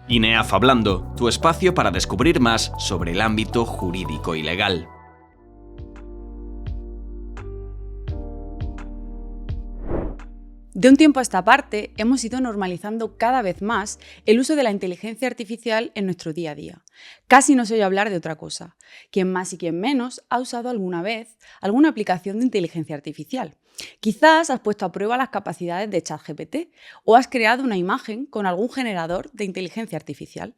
INEAF Hablando, tu espacio para descubrir más sobre el ámbito jurídico y legal. De un tiempo a esta parte, hemos ido normalizando cada vez más el uso de la inteligencia artificial en nuestro día a día. Casi no se oye hablar de otra cosa. Quien más y quien menos ha usado alguna vez alguna aplicación de inteligencia artificial. Quizás has puesto a prueba las capacidades de ChatGPT o has creado una imagen con algún generador de inteligencia artificial.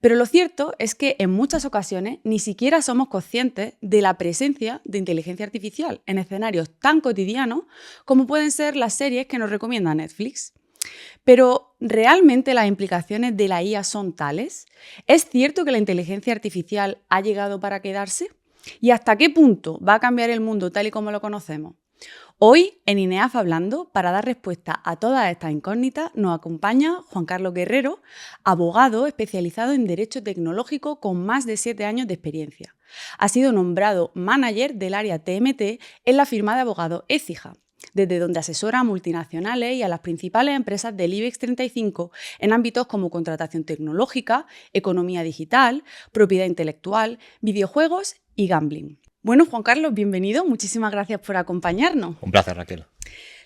Pero lo cierto es que en muchas ocasiones ni siquiera somos conscientes de la presencia de inteligencia artificial en escenarios tan cotidianos como pueden ser las series que nos recomienda Netflix. Pero, ¿realmente las implicaciones de la IA son tales? ¿Es cierto que la inteligencia artificial ha llegado para quedarse? ¿Y hasta qué punto va a cambiar el mundo tal y como lo conocemos? Hoy, en INEAF Hablando, para dar respuesta a todas estas incógnitas, nos acompaña Juan Carlos Guerrero, abogado especializado en Derecho Tecnológico con más de 7 años de experiencia. Ha sido nombrado manager del área TMT en la firma de abogados Écija, desde donde asesora a multinacionales y a las principales empresas del IBEX 35 en ámbitos como contratación tecnológica, economía digital, propiedad intelectual, videojuegos y gambling. Bueno, Juan Carlos, bienvenido. Muchísimas gracias por acompañarnos. Un placer, Raquel.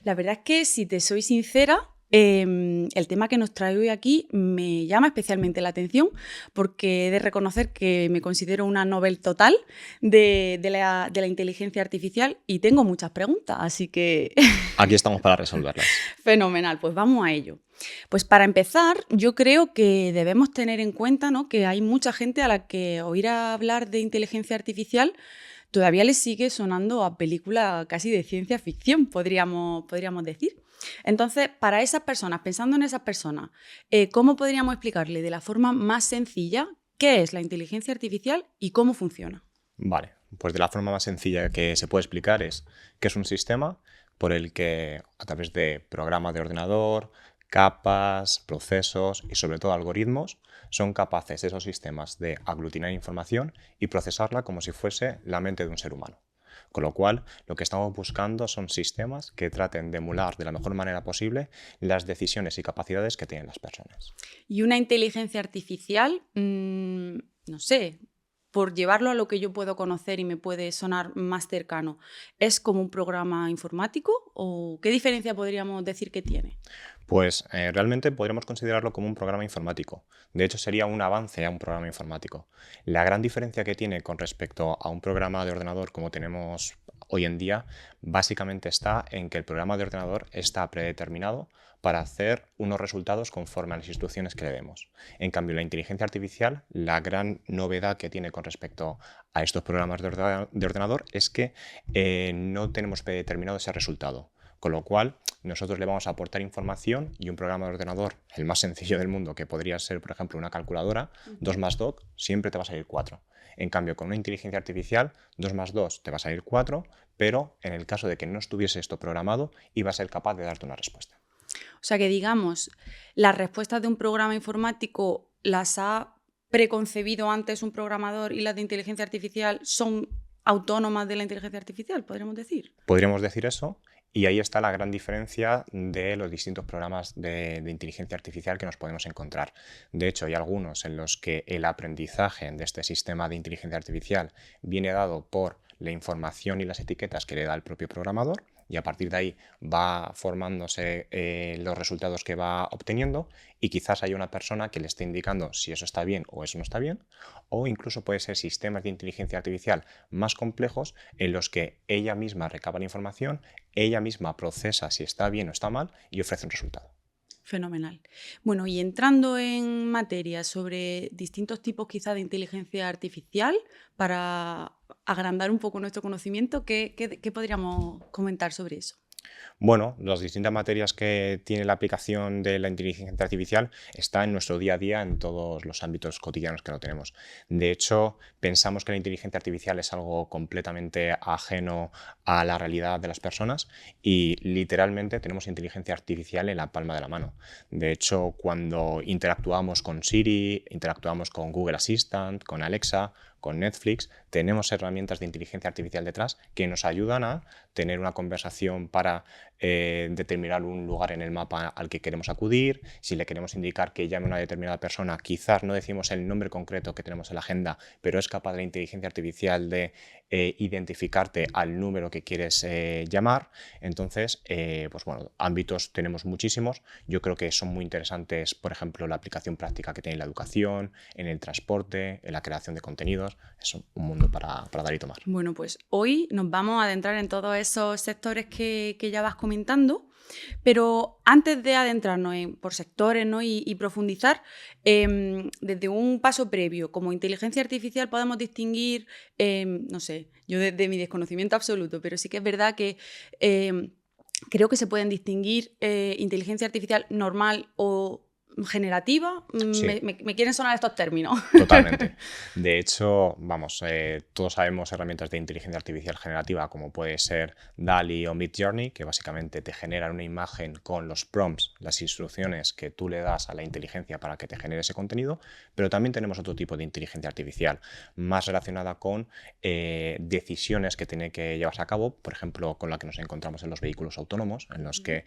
La verdad es que, si te soy sincera, el tema que nos trae hoy aquí me llama especialmente la atención porque he de reconocer que me considero una novel total de la inteligencia artificial y tengo muchas preguntas, así que... Aquí estamos para resolverlas. Fenomenal, pues vamos a ello. Pues para empezar, yo creo que debemos tener en cuenta, ¿no?, que hay mucha gente a la que oír hablar de inteligencia artificial todavía le sigue sonando a película casi de ciencia ficción, podríamos decir. Entonces, para esas personas, pensando en esas personas, ¿cómo podríamos explicarle de la forma más sencilla qué es la inteligencia artificial y cómo funciona? Vale, pues de la forma más sencilla que se puede explicar es que es un sistema por el que, a través de programas de ordenador, capas, procesos y sobre todo algoritmos, son capaces esos sistemas de aglutinar información y procesarla como si fuese la mente de un ser humano. Con lo cual, lo que estamos buscando son sistemas que traten de emular de la mejor manera posible las decisiones y capacidades que tienen las personas. Y una inteligencia artificial, no sé, por llevarlo a lo que yo puedo conocer y me puede sonar más cercano, ¿es como un programa informático o qué diferencia podríamos decir que tiene? Pues realmente podríamos considerarlo como un programa informático. De hecho, sería un avance a un programa informático. La gran diferencia que tiene con respecto a un programa de ordenador como tenemos hoy en día, básicamente está en que el programa de ordenador está predeterminado para hacer unos resultados conforme a las instrucciones que le demos. En cambio, la inteligencia artificial, la gran novedad que tiene con respecto a estos programas de ordenador es que no tenemos predeterminado ese resultado. Con lo cual, nosotros le vamos a aportar información y un programa de ordenador, el más sencillo del mundo, que podría ser, por ejemplo, una calculadora, 2 más 2, siempre te va a salir 4. En cambio, con una inteligencia artificial, 2 más 2 te va a salir 4, pero en el caso de que no estuviese esto programado, iba a ser capaz de darte una respuesta. O sea que, digamos, las respuestas de un programa informático las ha preconcebido antes un programador y las de inteligencia artificial son autónomas de la inteligencia artificial, podríamos decir. Podríamos decir eso. Y ahí está la gran diferencia de los distintos programas de inteligencia artificial que nos podemos encontrar. De hecho, hay algunos en los que el aprendizaje de este sistema de inteligencia artificial viene dado por la información y las etiquetas que le da el propio programador, y a partir de ahí va formándose los resultados que va obteniendo, y quizás haya una persona que le esté indicando si eso está bien o eso no está bien, o incluso puede ser sistemas de inteligencia artificial más complejos en los que ella misma recaba la información, ella misma procesa si está bien o está mal y ofrece un resultado. Fenomenal. Bueno, y entrando en materia sobre distintos tipos quizá de inteligencia artificial, para agrandar un poco nuestro conocimiento, ¿qué podríamos comentar sobre eso? Bueno, las distintas materias que tiene la aplicación de la inteligencia artificial está en nuestro día a día en todos los ámbitos cotidianos que lo tenemos. De hecho, pensamos que la inteligencia artificial es algo completamente ajeno a la realidad de las personas y literalmente tenemos inteligencia artificial en la palma de la mano. De hecho, cuando interactuamos con Siri, interactuamos con Google Assistant, con Alexa, con Netflix, tenemos herramientas de inteligencia artificial detrás que nos ayudan a tener una conversación para determinar un lugar en el mapa al que queremos acudir. Si le queremos indicar que llame a una determinada persona, quizás no decimos el nombre concreto que tenemos en la agenda, pero es capaz de la inteligencia artificial de identificarte al número que quieres llamar. Entonces, pues bueno, ámbitos tenemos muchísimos. Yo creo que son muy interesantes, por ejemplo, la aplicación práctica que tiene en la educación, en el transporte, en la creación de contenidos. Es un mundo para dar y tomar. Bueno, pues hoy nos vamos a adentrar en todos esos sectores que ya vas comentando, pero antes de adentrarnos por sectores, ¿no? y profundizar, desde un paso previo, como inteligencia artificial podemos distinguir, no sé, yo desde mi desconocimiento absoluto, pero sí que es verdad que creo que se pueden distinguir inteligencia artificial normal o generativa. Sí. Me quieren sonar estos términos. Totalmente. De hecho, vamos, todos sabemos herramientas de inteligencia artificial generativa como puede ser DALL-E o Midjourney, que básicamente te generan una imagen con los prompts, las instrucciones que tú le das a la inteligencia para que te genere ese contenido, pero también tenemos otro tipo de inteligencia artificial más relacionada con decisiones que tiene que llevarse a cabo, por ejemplo, con la que nos encontramos en los vehículos autónomos, en los que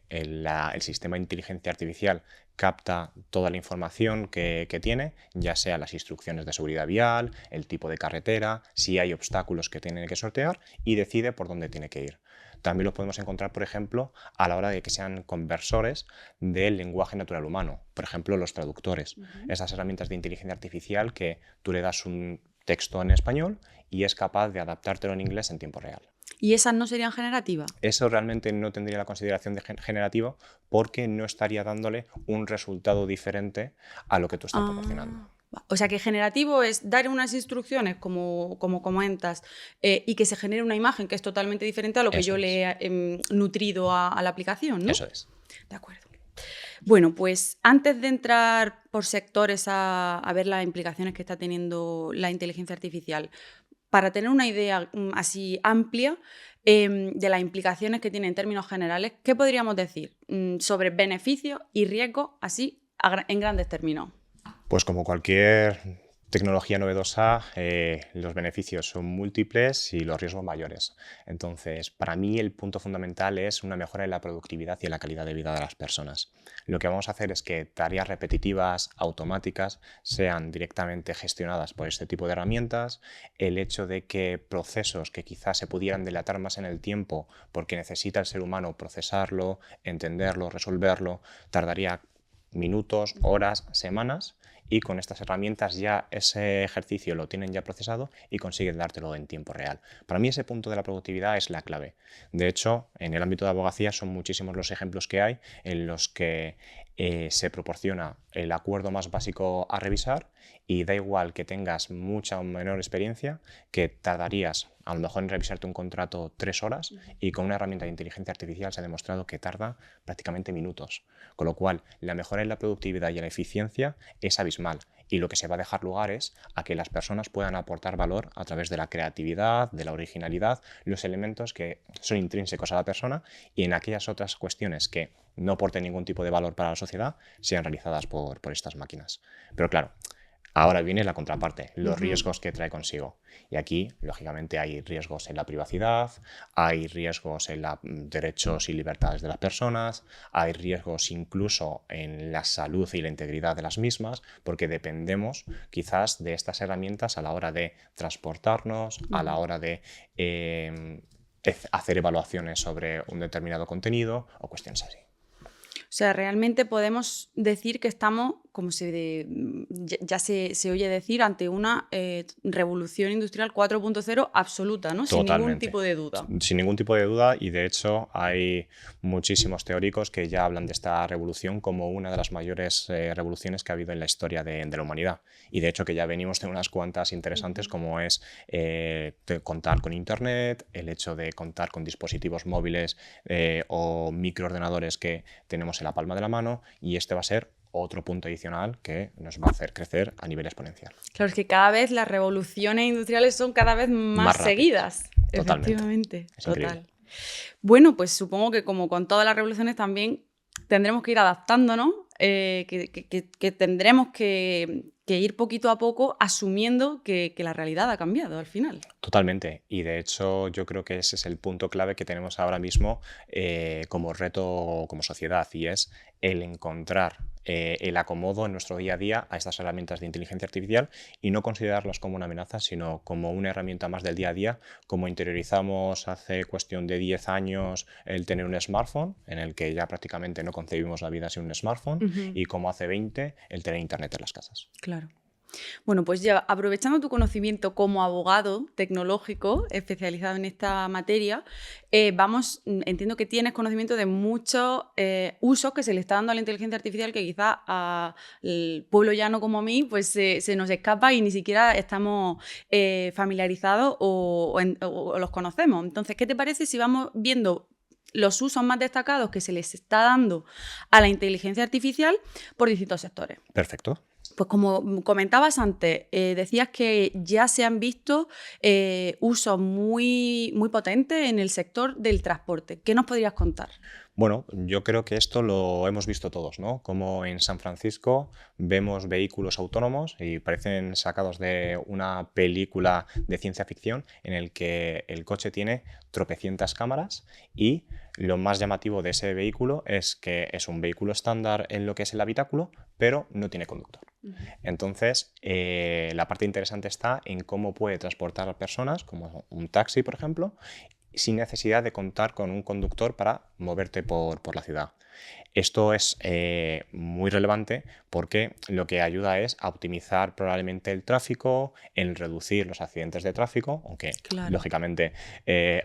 el sistema de inteligencia artificial capta toda la información que tiene, ya sea las instrucciones de seguridad vial, el tipo de carretera, si hay obstáculos que tiene que sortear y decide por dónde tiene que ir. También lo podemos encontrar, por ejemplo, a la hora de que sean conversores del lenguaje natural humano, por ejemplo, los traductores. Esas herramientas de inteligencia artificial que tú le das un texto en español y es capaz de adaptártelo en inglés en tiempo real. ¿Y esas no serían generativas? Eso realmente no tendría la consideración de generativo porque no estaría dándole un resultado diferente a lo que tú estás proporcionando. O sea que generativo es dar unas instrucciones, como comentas, y que se genere una imagen que es totalmente diferente a lo que yo le he nutrido a la aplicación, ¿no? Eso es. De acuerdo. Bueno, pues antes de entrar por sectores a ver las implicaciones que está teniendo la inteligencia artificial, para tener una idea así amplia de las implicaciones que tiene en términos generales, ¿qué podríamos decir sobre beneficios y riesgos así en grandes términos? Pues como cualquier tecnología novedosa, los beneficios son múltiples y los riesgos mayores. Entonces, para mí el punto fundamental es una mejora en la productividad y en la calidad de vida de las personas. Lo que vamos a hacer es que tareas repetitivas, automáticas, sean directamente gestionadas por este tipo de herramientas. El hecho de que procesos que quizás se pudieran dilatar más en el tiempo porque necesita el ser humano procesarlo, entenderlo, resolverlo, tardaría minutos, horas, semanas, y con estas herramientas ya ese ejercicio lo tienen ya procesado y consiguen dártelo en tiempo real. Para mí ese punto de la productividad es la clave. De hecho, en el ámbito de abogacía son muchísimos los ejemplos que hay en los que se proporciona el acuerdo más básico a revisar y da igual que tengas mucha o menor experiencia, que tardarías a lo mejor en revisarte un contrato 3 horas y con una herramienta de inteligencia artificial se ha demostrado que tarda prácticamente minutos. Con lo cual, la mejora en la productividad y en la eficiencia es abismal y lo que se va a dejar lugar es a que las personas puedan aportar valor a través de la creatividad, de la originalidad, los elementos que son intrínsecos a la persona y en aquellas otras cuestiones que no aporten ningún tipo de valor para la sociedad sean realizadas por estas máquinas. Pero claro, ahora viene la contraparte, los riesgos que trae consigo. Y aquí, lógicamente, hay riesgos en la privacidad, hay riesgos en los derechos y libertades de las personas, hay riesgos incluso en la salud y la integridad de las mismas, porque dependemos quizás de estas herramientas a la hora de transportarnos, a la hora de hacer evaluaciones sobre un determinado contenido o cuestiones así. O sea, realmente podemos decir que estamos, como ya se oye decir, ante una revolución industrial 4.0 absoluta, ¿no? Totalmente. Sin ningún tipo de duda. Sin ningún tipo de duda, y de hecho hay muchísimos teóricos que ya hablan de esta revolución como una de las mayores revoluciones que ha habido en la historia de la humanidad. Y de hecho que ya venimos de unas cuantas interesantes como es contar con Internet, el hecho de contar con dispositivos móviles o microordenadores que tenemos en la palma de la mano, y este va a ser otro punto adicional que nos va a hacer crecer a nivel exponencial. Claro, es que cada vez las revoluciones industriales son cada vez más seguidas. Totalmente. Efectivamente. Es total. increíble. Bueno, pues supongo que como con todas las revoluciones también tendremos que ir adaptándonos, que tendremos que que ir poquito a poco asumiendo que la realidad ha cambiado al final. Totalmente. Y de hecho yo creo que ese es el punto clave que tenemos ahora mismo como reto como sociedad, y es el encontrar el acomodo en nuestro día a día a estas herramientas de inteligencia artificial y no considerarlas como una amenaza, sino como una herramienta más del día a día, como interiorizamos hace cuestión de 10 años el tener un smartphone, en el que ya prácticamente no concebimos la vida sin un smartphone, y como hace 20 el tener internet en las casas. Claro. Bueno, pues ya aprovechando tu conocimiento como abogado tecnológico especializado en esta materia, entiendo que tienes conocimiento de muchos usos que se le está dando a la inteligencia artificial que quizás al pueblo llano como a mí pues se nos escapa y ni siquiera estamos familiarizados o los conocemos. Entonces, ¿qué te parece si vamos viendo los usos más destacados que se les está dando a la inteligencia artificial por distintos sectores? Perfecto. Pues como comentabas antes, decías que ya se han visto usos muy, muy potentes en el sector del transporte. ¿Qué nos podrías contar? Bueno, yo creo que esto lo hemos visto todos, ¿no? Como en San Francisco vemos vehículos autónomos y parecen sacados de una película de ciencia ficción en el que el coche tiene tropecientas cámaras, y lo más llamativo de ese vehículo es que es un vehículo estándar en lo que es el habitáculo, pero no tiene conductor. Entonces, la parte interesante está en cómo puede transportar a personas, como un taxi, por ejemplo, sin necesidad de contar con un conductor para moverte por la ciudad. Esto es muy relevante porque lo que ayuda es a optimizar probablemente el tráfico, en reducir los accidentes de tráfico, aunque Claro. lógicamente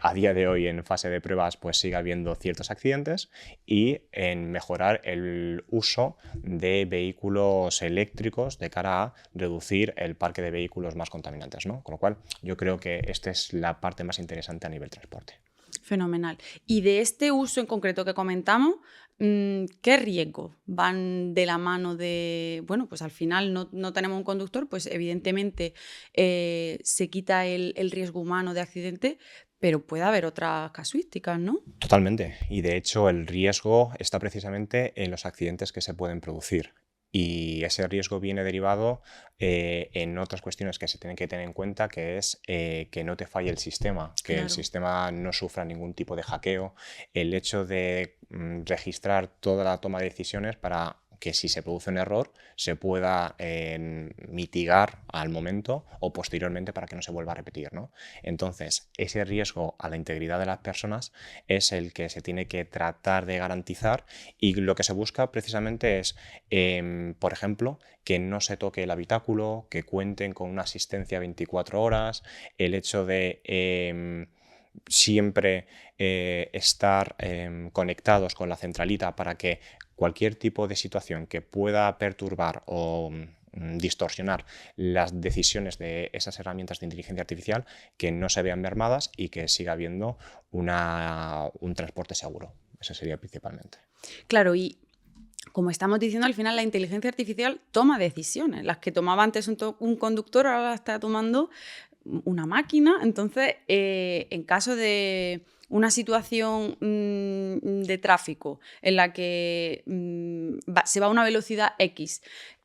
a día de hoy en fase de pruebas pues sigue habiendo ciertos accidentes, y en mejorar el uso de vehículos eléctricos de cara a reducir el parque de vehículos más contaminantes, ¿no? Con lo cual yo creo que esta es la parte más interesante a nivel transporte. Fenomenal. Y de este uso en concreto que comentamos, ¿qué riesgos van de la mano de, bueno, pues al final no tenemos un conductor, pues evidentemente se quita el riesgo humano de accidente, pero puede haber otras casuísticas, ¿no? Totalmente. Y de hecho el riesgo está precisamente en los accidentes que se pueden producir. Y ese riesgo viene derivado en otras cuestiones que se tienen que tener en cuenta, que es que no te falle el sistema, que Claro. el sistema no sufra ningún tipo de hackeo, el hecho de registrar toda la toma de decisiones para que si se produce un error se pueda mitigar al momento o posteriormente para que no se vuelva a repetir, ¿no? Entonces, ese riesgo a la integridad de las personas es el que se tiene que tratar de garantizar, y lo que se busca precisamente es, por ejemplo, que no se toque el habitáculo, que cuenten con una asistencia 24 horas, el hecho de siempre estar conectados con la centralita para que cualquier tipo de situación que pueda perturbar o distorsionar las decisiones de esas herramientas de inteligencia artificial, que no se vean mermadas y que siga habiendo un transporte seguro. Eso sería principalmente. Claro, y como estamos diciendo, al final la inteligencia artificial toma decisiones. Las que tomaba antes un conductor, ahora las está tomando una máquina. Entonces, en caso de una situación de tráfico en la que se va a una velocidad X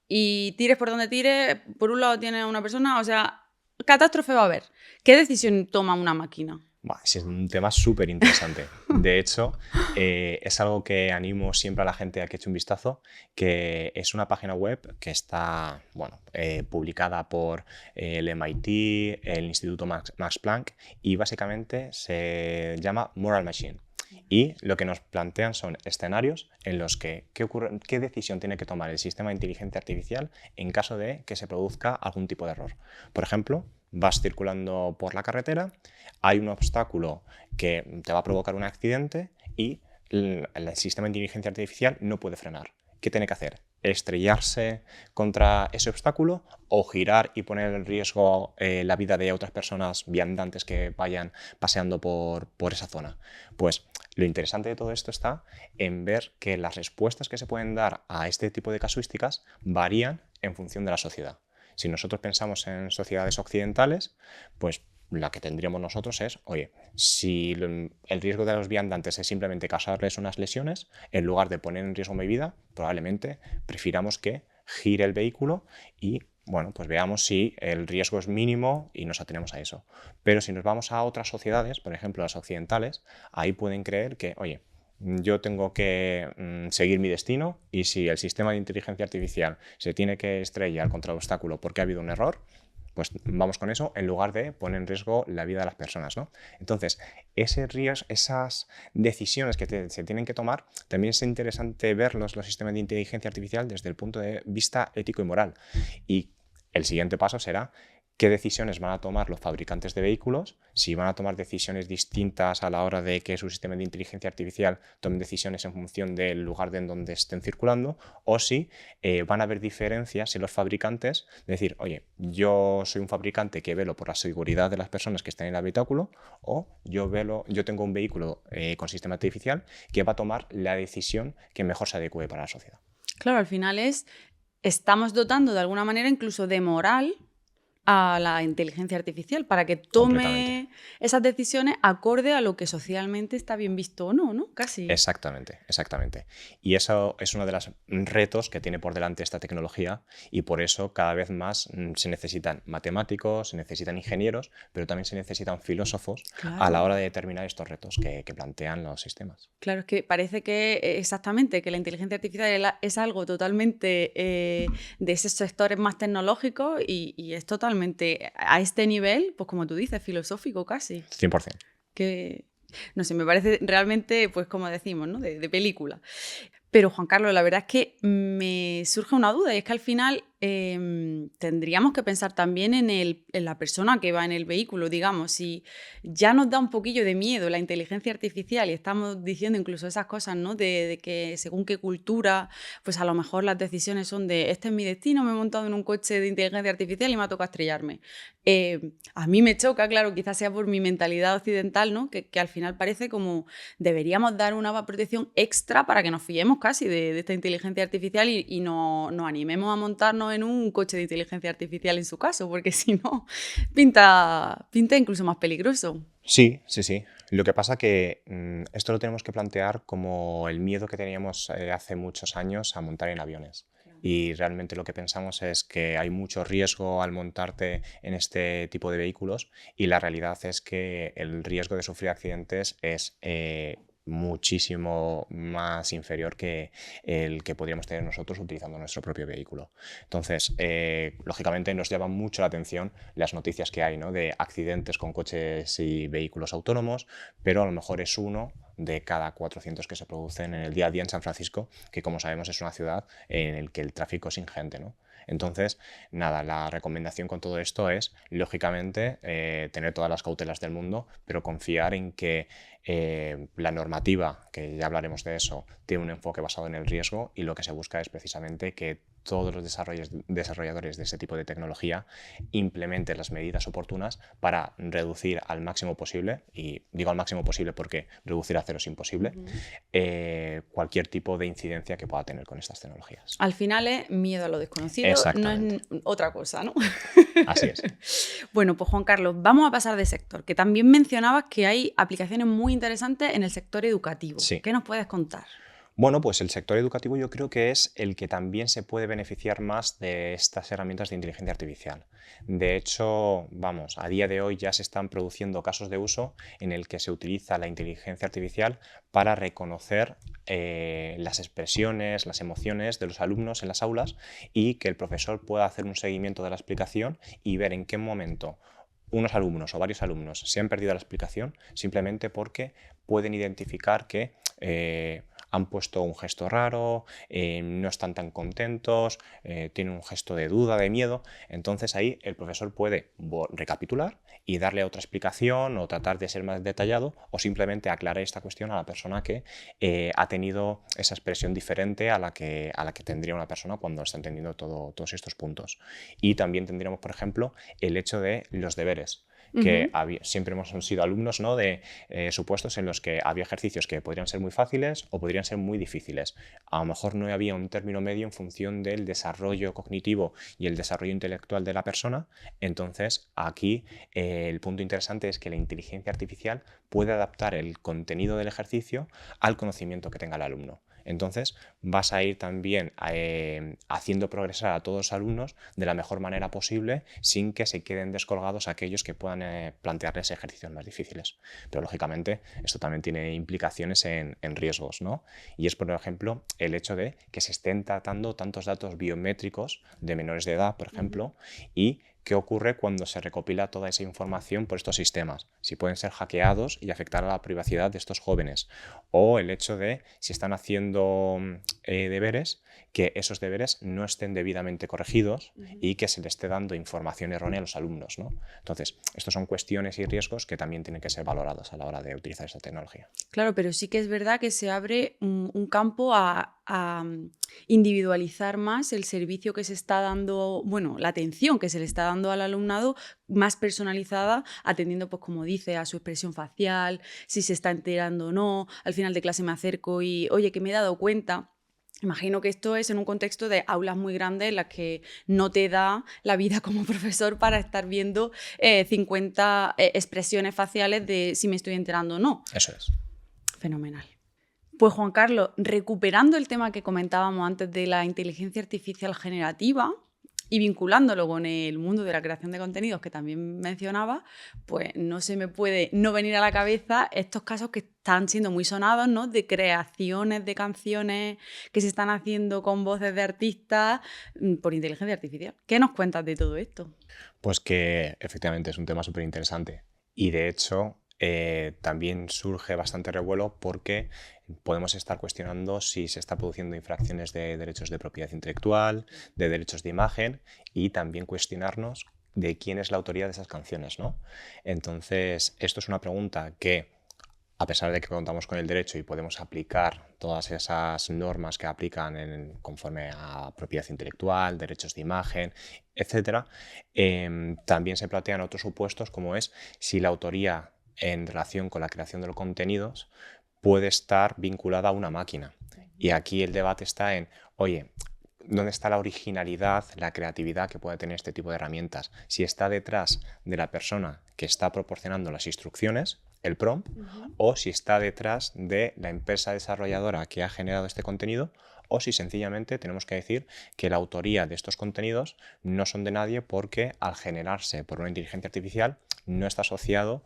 y tires por donde tires, por un lado tienes a una persona, o sea, catástrofe va a haber. ¿Qué decisión toma una máquina? Es un tema súper interesante. De hecho, es algo que animo siempre a la gente a que eche un vistazo, que es una página web que está publicada por el MIT, el Instituto Max Planck, y básicamente se llama Moral Machine. Y lo que nos plantean son escenarios en los que qué decisión tiene que tomar el sistema de inteligencia artificial en caso de que se produzca algún tipo de error. Por ejemplo, vas circulando por la carretera, hay un obstáculo que te va a provocar un accidente y el sistema de inteligencia artificial no puede frenar. ¿Qué tiene que hacer? ¿Estrellarse contra ese obstáculo o girar y poner en riesgo la vida de otras personas viandantes que vayan paseando por esa zona? Pues lo interesante de todo esto está en ver que las respuestas que se pueden dar a este tipo de casuísticas varían en función de la sociedad. Si nosotros pensamos en sociedades occidentales, pues la que tendríamos nosotros es, oye, si el riesgo de los viandantes es simplemente causarles unas lesiones, en lugar de poner en riesgo mi vida, probablemente prefiramos que gire el vehículo y bueno, pues veamos si el riesgo es mínimo y nos atenemos a eso. Pero si nos vamos a otras sociedades, por ejemplo las occidentales, ahí pueden creer que, oye, yo tengo que seguir mi destino y si el sistema de inteligencia artificial se tiene que estrellar contra el obstáculo porque ha habido un error, pues vamos con eso en lugar de poner en riesgo la vida de las personas, ¿no? Entonces, ese riesgo, esas decisiones que se tienen que tomar, también es interesante verlos, los sistemas de inteligencia artificial, desde el punto de vista ético y moral. Y el siguiente paso será qué decisiones van a tomar los fabricantes de vehículos, si van a tomar decisiones distintas a la hora de que su sistema de inteligencia artificial tome decisiones en función del lugar en donde estén circulando, o si van a haber diferencias en los fabricantes, decir, oye, yo soy un fabricante que velo por la seguridad de las personas que están en el habitáculo, o yo tengo un vehículo con sistema artificial que va a tomar la decisión que mejor se adecue para la sociedad. Claro, al final estamos dotando de alguna manera incluso de moral a la inteligencia artificial para que tome esas decisiones acorde a lo que socialmente está bien visto o no, ¿no? Casi. Exactamente, exactamente. Y eso es uno de los retos que tiene por delante esta tecnología y por eso cada vez más se necesitan matemáticos, se necesitan ingenieros, pero también se necesitan filósofos a la hora de determinar estos retos que plantean los sistemas. Claro, es que parece que exactamente que la inteligencia artificial es algo totalmente de esos sectores más tecnológicos y es totalmente a este nivel, pues como tú dices, filosófico casi. 100%. Que, no sé, me parece realmente, pues como decimos, ¿no? de película. Pero Juan Carlos, la verdad es que me surge una duda y es que al final tendríamos que pensar también en la persona que va en el vehículo, digamos. Si ya nos da un poquillo de miedo la inteligencia artificial y estamos diciendo incluso esas cosas, ¿no? De que según qué cultura, pues a lo mejor las decisiones son de este es mi destino, me he montado en un coche de inteligencia artificial y me ha tocado estrellarme. A mí me choca, claro, quizás sea por mi mentalidad occidental, ¿no? Que al final parece como deberíamos dar una protección extra para que nos fiemos casi de esta inteligencia artificial y nos animemos a montarnos en un coche de inteligencia artificial en su caso, porque si no, pinta incluso más peligroso. Sí. Lo que pasa que esto lo tenemos que plantear como el miedo que teníamos hace muchos años a montar en aviones. Y realmente lo que pensamos es que hay mucho riesgo al montarte en este tipo de vehículos y la realidad es que el riesgo de sufrir accidentes es muchísimo más inferior que el que podríamos tener nosotros utilizando nuestro propio vehículo. Entonces, lógicamente nos llaman mucho la atención las noticias que hay, ¿no? De accidentes con coches y vehículos autónomos, pero a lo mejor es uno de cada 400 que se producen en el día a día en San Francisco, que como sabemos es una ciudad en la que el tráfico es ingente, ¿no? Entonces, nada, la recomendación con todo esto es, lógicamente, tener todas las cautelas del mundo, pero confiar en que la normativa, que ya hablaremos de eso, tiene un enfoque basado en el riesgo y lo que se busca es precisamente que todos los desarrolladores de ese tipo de tecnología implementen las medidas oportunas para reducir al máximo posible, y digo al máximo posible porque reducir a cero es imposible, cualquier tipo de incidencia que pueda tener con estas tecnologías. Al final es miedo a lo desconocido, no es otra cosa, ¿no? Así es. Bueno, pues Juan Carlos, vamos a pasar de sector, que también mencionabas que hay aplicaciones muy interesantes en el sector educativo. Sí. ¿Qué nos puedes contar? Bueno, pues el sector educativo yo creo que es el que también se puede beneficiar más de estas herramientas de inteligencia artificial. De hecho, vamos, a día de hoy ya se están produciendo casos de uso en el que se utiliza la inteligencia artificial para reconocer las expresiones, las emociones de los alumnos en las aulas y que el profesor pueda hacer un seguimiento de la explicación y ver en qué momento unos alumnos o varios alumnos se han perdido la explicación simplemente porque pueden identificar que han puesto un gesto raro, no están tan contentos, tienen un gesto de duda, de miedo. Entonces ahí el profesor puede recapitular y darle otra explicación o tratar de ser más detallado o simplemente aclarar esta cuestión a la persona que ha tenido esa expresión diferente a la que tendría una persona cuando está entendiendo todos estos puntos. Y también tendríamos, por ejemplo, el hecho de los deberes. Que siempre hemos sido alumnos, ¿no? De supuestos en los que había ejercicios que podrían ser muy fáciles o podrían ser muy difíciles. A lo mejor no había un término medio en función del desarrollo cognitivo y el desarrollo intelectual de la persona. Entonces, aquí el punto interesante es que la inteligencia artificial puede adaptar el contenido del ejercicio al conocimiento que tenga el alumno. Entonces vas a ir también haciendo progresar a todos los alumnos de la mejor manera posible sin que se queden descolgados aquellos que puedan plantearles ejercicios más difíciles. Pero lógicamente esto también tiene implicaciones en riesgos, ¿no? Y es, por ejemplo, el hecho de que se estén tratando tantos datos biométricos de menores de edad, por ejemplo, y qué ocurre cuando se recopila toda esa información por estos sistemas, si pueden ser hackeados y afectar a la privacidad de estos jóvenes, o el hecho de si están haciendo deberes, que esos deberes no estén debidamente corregidos y que se les esté dando información errónea a los alumnos, ¿no? Entonces, estos son cuestiones y riesgos que también tienen que ser valorados a la hora de utilizar esta tecnología. Claro, pero sí que es verdad que se abre un campo a individualizar más el servicio que se está dando, bueno, la atención que se le está dando al alumnado más personalizada, atendiendo, pues como dice, a su expresión facial, si se está enterando o no. Al final de clase me acerco y, oye, que me he dado cuenta. Imagino que esto es en un contexto de aulas muy grandes en las que no te da la vida como profesor para estar viendo 50 expresiones faciales de si me estoy enterando o no. Eso es. Fenomenal. Pues Juan Carlos, recuperando el tema que comentábamos antes de la inteligencia artificial generativa y vinculándolo con el mundo de la creación de contenidos que también mencionaba, pues no se me puede no venir a la cabeza estos casos que están siendo muy sonados, ¿no? De creaciones de canciones que se están haciendo con voces de artistas por inteligencia artificial. ¿Qué nos cuentas de todo esto? Pues que efectivamente es un tema súper interesante y de hecho también surge bastante revuelo porque podemos estar cuestionando si se está produciendo infracciones de derechos de propiedad intelectual, de derechos de imagen y también cuestionarnos de quién es la autoría de esas canciones, ¿no? Entonces, esto es una pregunta que, a pesar de que contamos con el derecho y podemos aplicar todas esas normas que aplican conforme a propiedad intelectual, derechos de imagen, etc., también se plantean otros supuestos como es si la autoría en relación con la creación de los contenidos puede estar vinculada a una máquina. Y aquí el debate está en, oye, ¿dónde está la originalidad, la creatividad que puede tener este tipo de herramientas? Si está detrás de la persona que está proporcionando las instrucciones, el prompt, o si está detrás de la empresa desarrolladora que ha generado este contenido, o si sencillamente tenemos que decir que la autoría de estos contenidos no son de nadie porque al generarse por una inteligencia artificial no está asociado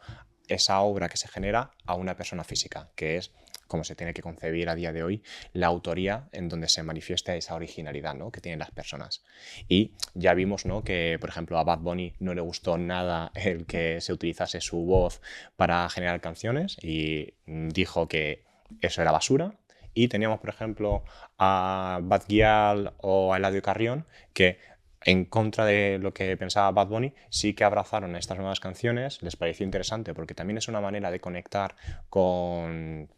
esa obra que se genera a una persona física, que es como se tiene que concebir a día de hoy la autoría en donde se manifiesta esa originalidad, ¿no?, que tienen las personas. Y ya vimos, ¿no?, que, por ejemplo, a Bad Bunny no le gustó nada el que se utilizase su voz para generar canciones y dijo que eso era basura. Y teníamos, por ejemplo, a Bad Gyal o a Eladio Carrión que, en contra de lo que pensaba Bad Bunny, sí que abrazaron estas nuevas canciones, les pareció interesante porque también es una manera de conectar con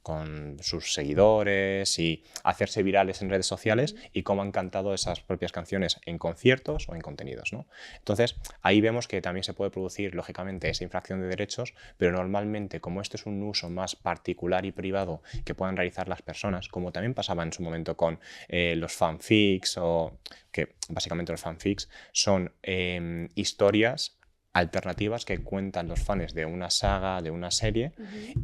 sus seguidores y hacerse virales en redes sociales y cómo han cantado esas propias canciones en conciertos o en contenidos, ¿no? Entonces, ahí vemos que también se puede producir, lógicamente, esa infracción de derechos, pero normalmente, como este es un uso más particular y privado que puedan realizar las personas, como también pasaba en su momento con los fanfics o que básicamente los fanfics son historias alternativas que cuentan los fans de una saga, de una serie,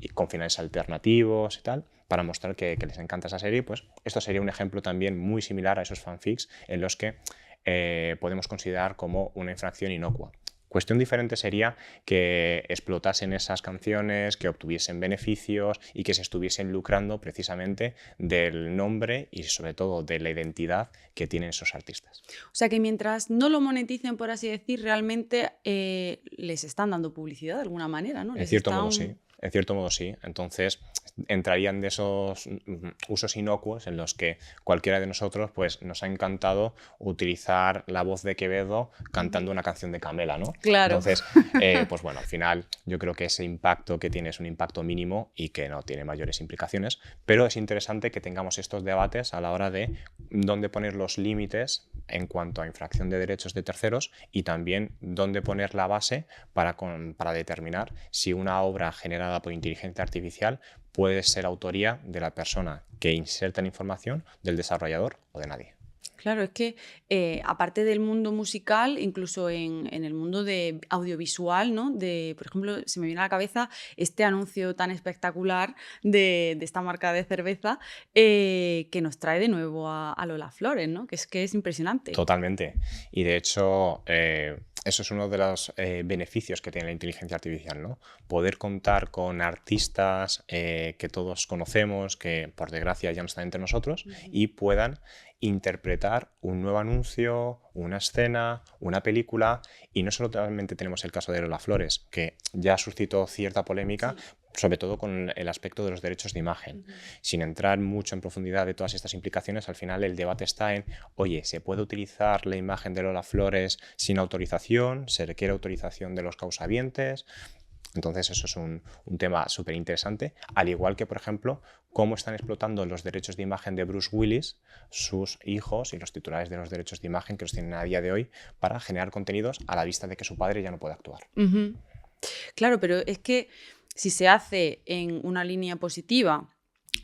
y con finales alternativos y tal, para mostrar que les encanta esa serie. Pues esto sería un ejemplo también muy similar a esos fanfics en los que podemos considerar como una infracción inocua. Cuestión diferente sería que explotasen esas canciones, que obtuviesen beneficios y que se estuviesen lucrando precisamente del nombre y sobre todo de la identidad que tienen esos artistas. O sea que mientras no lo moneticen, por así decir, realmente les están dando publicidad de alguna manera, ¿no? En cierto modo sí. En cierto modo sí. Entonces entrarían de esos usos inocuos en los que cualquiera de nosotros pues nos ha encantado utilizar la voz de Quevedo cantando una canción de Camela, ¿no? Claro. Entonces, pues bueno, al final yo creo que ese impacto que tiene es un impacto mínimo y que no tiene mayores implicaciones, pero es interesante que tengamos estos debates a la hora de dónde poner los límites en cuanto a infracción de derechos de terceros y también dónde poner la base para determinar si una obra generada por inteligencia artificial puede ser autoría de la persona que inserta la información, del desarrollador o de nadie. Claro, es que aparte del mundo musical, incluso en el mundo de audiovisual, ¿no? Por ejemplo, se me viene a la cabeza este anuncio tan espectacular de esta marca de cerveza que nos trae de nuevo a Lola Flores, ¿no? Que es impresionante. Totalmente. Y de hecho, eso es uno de los beneficios que tiene la inteligencia artificial, ¿no? Poder contar con artistas que todos conocemos, que por desgracia ya no están entre nosotros, y puedan interpretar un nuevo anuncio, una escena, una película. Y no solamente tenemos el caso de Lola Flores, que ya suscitó cierta polémica, sobre todo con el aspecto de los derechos de imagen. Sin entrar mucho en profundidad de todas estas implicaciones, al final el debate está en, oye, ¿se puede utilizar la imagen de Lola Flores sin autorización? ¿Se requiere autorización de los causavientes? Entonces eso es un tema súper interesante, al igual que, por ejemplo, cómo están explotando los derechos de imagen de Bruce Willis, sus hijos y los titulares de los derechos de imagen que los tienen a día de hoy para generar contenidos a la vista de que su padre ya no puede actuar. Claro, pero es que si se hace en una línea positiva,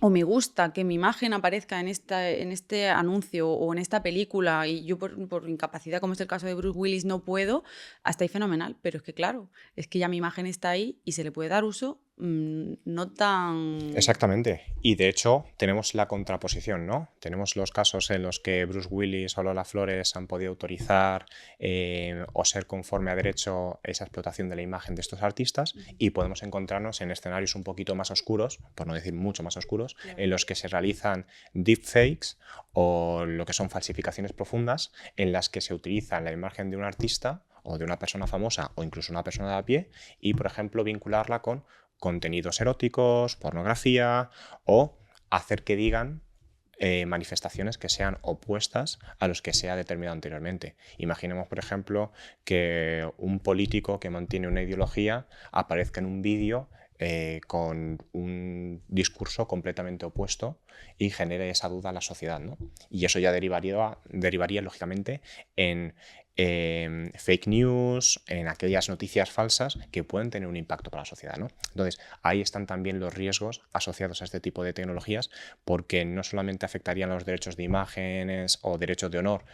o me gusta que mi imagen aparezca en este anuncio o en esta película y yo por incapacidad, como es el caso de Bruce Willis, no puedo, hasta ahí fenomenal. Pero es que claro, es que ya mi imagen está ahí y se le puede dar uso no tan... Exactamente. Y de hecho tenemos la contraposición, ¿no? Tenemos los casos en los que Bruce Willis o Lola Flores han podido autorizar o ser conforme a derecho esa explotación de la imagen de estos artistas, y podemos encontrarnos en escenarios un poquito más oscuros, por no decir mucho más oscuros, en los que se realizan deepfakes o lo que son falsificaciones profundas, en las que se utiliza la imagen de un artista o de una persona famosa o incluso una persona de a pie y, por ejemplo, vincularla con contenidos eróticos, pornografía, o hacer que digan manifestaciones que sean opuestas a los que se ha determinado anteriormente. Imaginemos, por ejemplo, que un político que mantiene una ideología aparezca en un vídeo con un discurso completamente opuesto y genere esa duda a la sociedad, ¿no? Y eso ya derivaría lógicamente en fake news, en aquellas noticias falsas que pueden tener un impacto para la sociedad, ¿no? Entonces, ahí están también los riesgos asociados a este tipo de tecnologías, porque no solamente afectarían los derechos de imágenes o derechos de honor.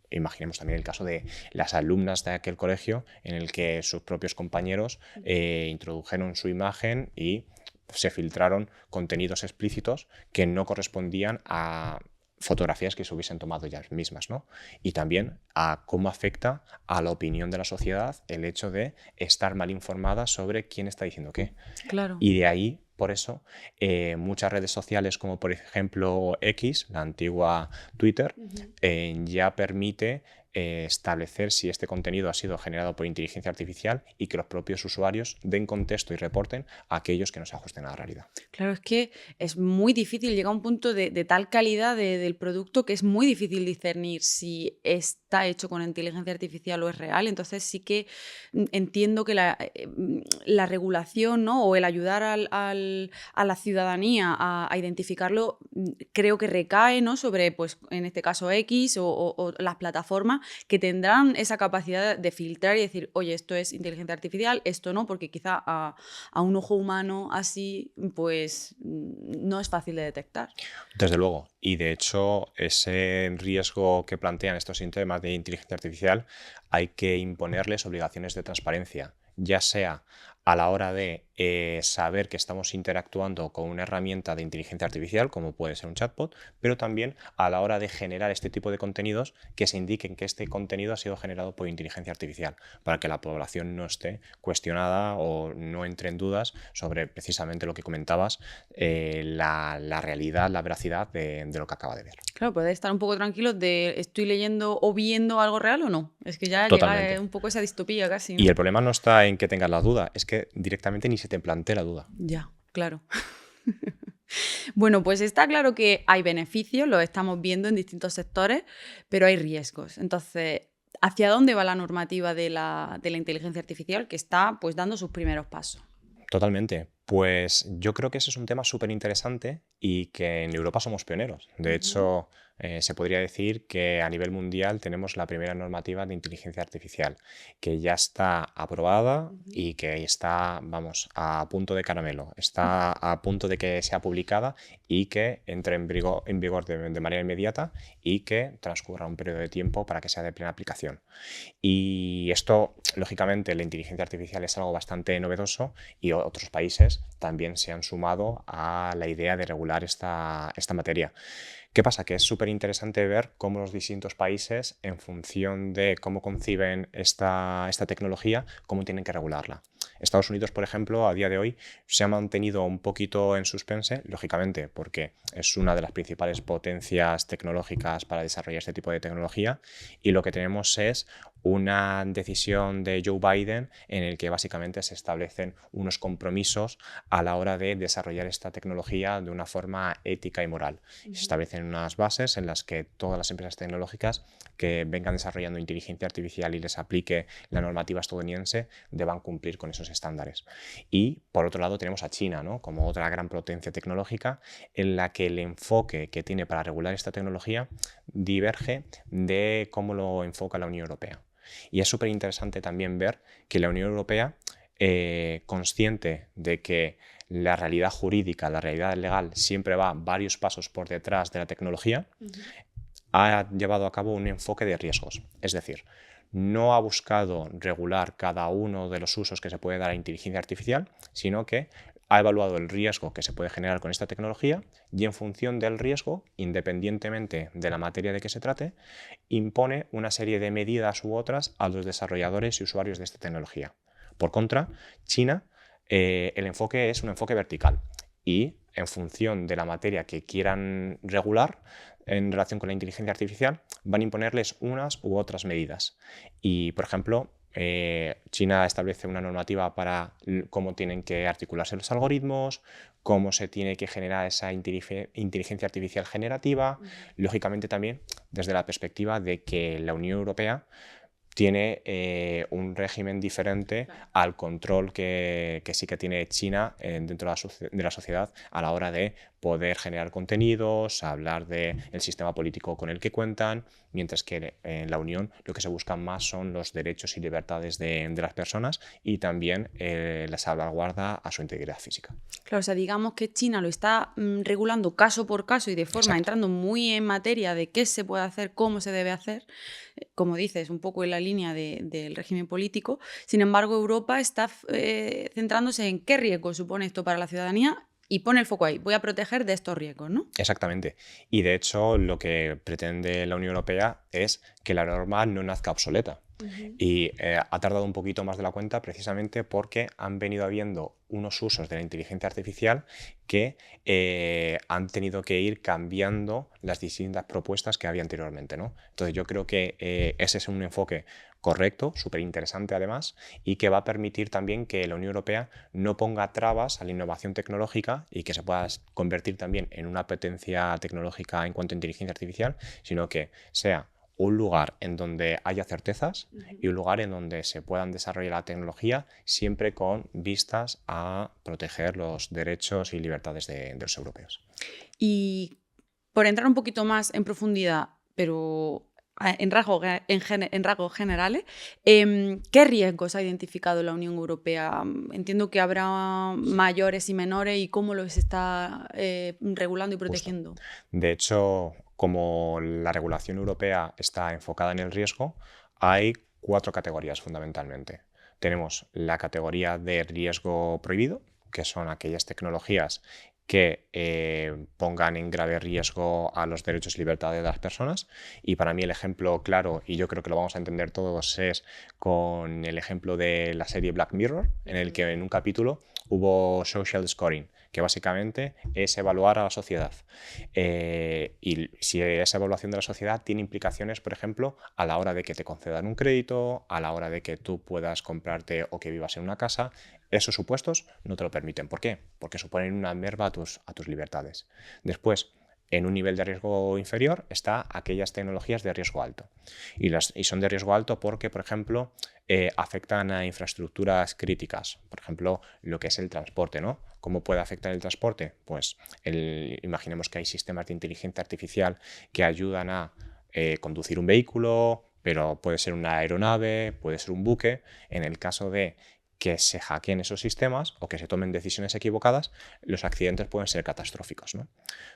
Imaginemos también el caso de las alumnas de aquel colegio en el que sus propios compañeros introdujeron su imagen y se filtraron contenidos explícitos que no correspondían a fotografías que se hubiesen tomado ellas mismas, ¿no? Y también a cómo afecta a la opinión de la sociedad el hecho de estar mal informada sobre quién está diciendo qué. Claro. Y de ahí, por eso, muchas redes sociales como por ejemplo X, la antigua Twitter, ya permite establecer si este contenido ha sido generado por inteligencia artificial y que los propios usuarios den contexto y reporten a aquellos que no se ajusten a la realidad. Claro, es que es muy difícil, llega a un punto de tal calidad del producto que es muy difícil discernir si está hecho con inteligencia artificial o es real. Entonces sí que entiendo que la regulación, ¿no? O el ayudar a la ciudadanía a identificarlo, creo que recae, ¿no? Sobre, pues, en este caso X o las plataformas que tendrán esa capacidad de filtrar y decir, oye, esto es inteligencia artificial, esto no, porque quizá a un ojo humano así, pues no es fácil de detectar. Desde luego. Y de hecho, ese riesgo que plantean estos sistemas de inteligencia artificial, hay que imponerles obligaciones de transparencia, ya sea a la hora de saber que estamos interactuando con una herramienta de inteligencia artificial, como puede ser un chatbot, pero también a la hora de generar este tipo de contenidos que se indiquen que este contenido ha sido generado por inteligencia artificial, para que la población no esté cuestionada o no entre en dudas sobre precisamente lo que comentabas, la realidad, la veracidad de lo que acaba de ver. Claro, puede estar un poco tranquilo de estoy leyendo o viendo algo real o no. Es que ya Totalmente. llega un poco esa distopía casi, ¿no? Y el problema no está en que tengas la duda, es que directamente ni se te plantea la duda. Ya, claro. Bueno, pues está claro que hay beneficios, lo estamos viendo en distintos sectores, pero hay riesgos. Entonces, ¿hacia dónde va la normativa de la inteligencia artificial que está, pues, dando sus primeros pasos? Totalmente. Pues yo creo que ese es un tema súper interesante y que en Europa somos pioneros. De hecho, se podría decir que a nivel mundial tenemos la primera normativa de inteligencia artificial, que ya está aprobada y que está, vamos, a punto de caramelo, está a punto de que sea publicada y que entre en vigor de manera inmediata y que transcurra un periodo de tiempo para que sea de plena aplicación. Y esto, lógicamente, la inteligencia artificial es algo bastante novedoso y otros países también se han sumado a la idea de regular esta materia. ¿Qué pasa? Que es súper interesante ver cómo los distintos países, en función de cómo conciben esta tecnología, cómo tienen que regularla. Estados Unidos, por ejemplo, a día de hoy se ha mantenido un poquito en suspense, lógicamente, porque es una de las principales potencias tecnológicas para desarrollar este tipo de tecnología, y lo que tenemos es una decisión de Joe Biden en el que básicamente se establecen unos compromisos a la hora de desarrollar esta tecnología de una forma ética y moral. Se establecen unas bases en las que todas las empresas tecnológicas que vengan desarrollando inteligencia artificial y les aplique la normativa estadounidense deban cumplir con esos estándares. Y por otro lado tenemos a China, ¿no?, como otra gran potencia tecnológica en la que el enfoque que tiene para regular esta tecnología diverge de cómo lo enfoca la Unión Europea. Y es súper interesante también ver que la Unión Europea, consciente de que la realidad jurídica, la realidad legal siempre va varios pasos por detrás de la tecnología, ha llevado a cabo un enfoque de riesgos. Es decir, no ha buscado regular cada uno de los usos que se puede dar a inteligencia artificial, sino que ha evaluado el riesgo que se puede generar con esta tecnología y en función del riesgo, independientemente de la materia de que se trate, impone una serie de medidas u otras a los desarrolladores y usuarios de esta tecnología. Por contra, China, el enfoque es un enfoque vertical y en función de la materia que quieran regular en relación con la inteligencia artificial, van a imponerles unas u otras medidas. Y, por ejemplo, China establece una normativa para cómo tienen que articularse los algoritmos, cómo se tiene que generar esa inteligencia artificial generativa, lógicamente también desde la perspectiva de que la Unión Europea tiene un régimen diferente al control que sí que tiene China dentro de la sociedad a la hora de poder generar contenidos, hablar del sistema político con el que cuentan, mientras que en la Unión lo que se buscan más son los derechos y libertades de las personas y también la salvaguarda a su integridad física. Claro, o sea, digamos que China lo está regulando caso por caso y de forma entrando muy en materia de qué se puede hacer, cómo se debe hacer, como dices, un poco en la línea del régimen político. Sin embargo, Europa está centrándose en qué riesgo supone esto para la ciudadanía y pone el foco ahí. Voy a proteger de estos riesgos, ¿no? Exactamente. Y de hecho, lo que pretende la Unión Europea es que la norma no nazca obsoleta. Y ha tardado un poquito más de la cuenta precisamente porque han venido habiendo unos usos de la inteligencia artificial que han tenido que ir cambiando las distintas propuestas que había anteriormente, ¿no? Entonces yo creo que ese es un enfoque correcto, súper interesante además, y que va a permitir también que la Unión Europea no ponga trabas a la innovación tecnológica y que se pueda convertir también en una potencia tecnológica en cuanto a inteligencia artificial, sino que sea un lugar en donde haya certezas y un lugar en donde se puedan desarrollar la tecnología siempre con vistas a proteger los derechos y libertades de los europeos. Y por entrar un poquito más en profundidad, pero en rasgos generales, ¿qué riesgos ha identificado la Unión Europea? Entiendo que habrá mayores y menores y cómo los está regulando y protegiendo. Justo. De hecho, como la regulación europea está enfocada en el riesgo, hay 4 categorías fundamentalmente. Tenemos la categoría de riesgo prohibido, que son aquellas tecnologías que pongan en grave riesgo a los derechos y libertades de las personas. Y para mí el ejemplo claro, y yo creo que lo vamos a entender todos, es con el ejemplo de la serie Black Mirror, en el que en un capítulo hubo social scoring, que básicamente es evaluar a la sociedad. Y si esa evaluación de la sociedad tiene implicaciones, por ejemplo, a la hora de que te concedan un crédito, a la hora de que tú puedas comprarte o que vivas en una casa, esos supuestos no te lo permiten. ¿Por qué? Porque suponen una merma a tus libertades. Después, En un nivel de riesgo inferior está aquellas tecnologías de riesgo alto. Y son de riesgo alto porque, por ejemplo, afectan a infraestructuras críticas. Por ejemplo, lo que es el transporte, ¿no? ¿Cómo puede afectar el transporte? Pues imaginemos que hay sistemas de inteligencia artificial que ayudan a conducir un vehículo, pero puede ser una aeronave, puede ser un buque. En el caso de que se hackeen esos sistemas o que se tomen decisiones equivocadas, los accidentes pueden ser catastróficos, ¿no?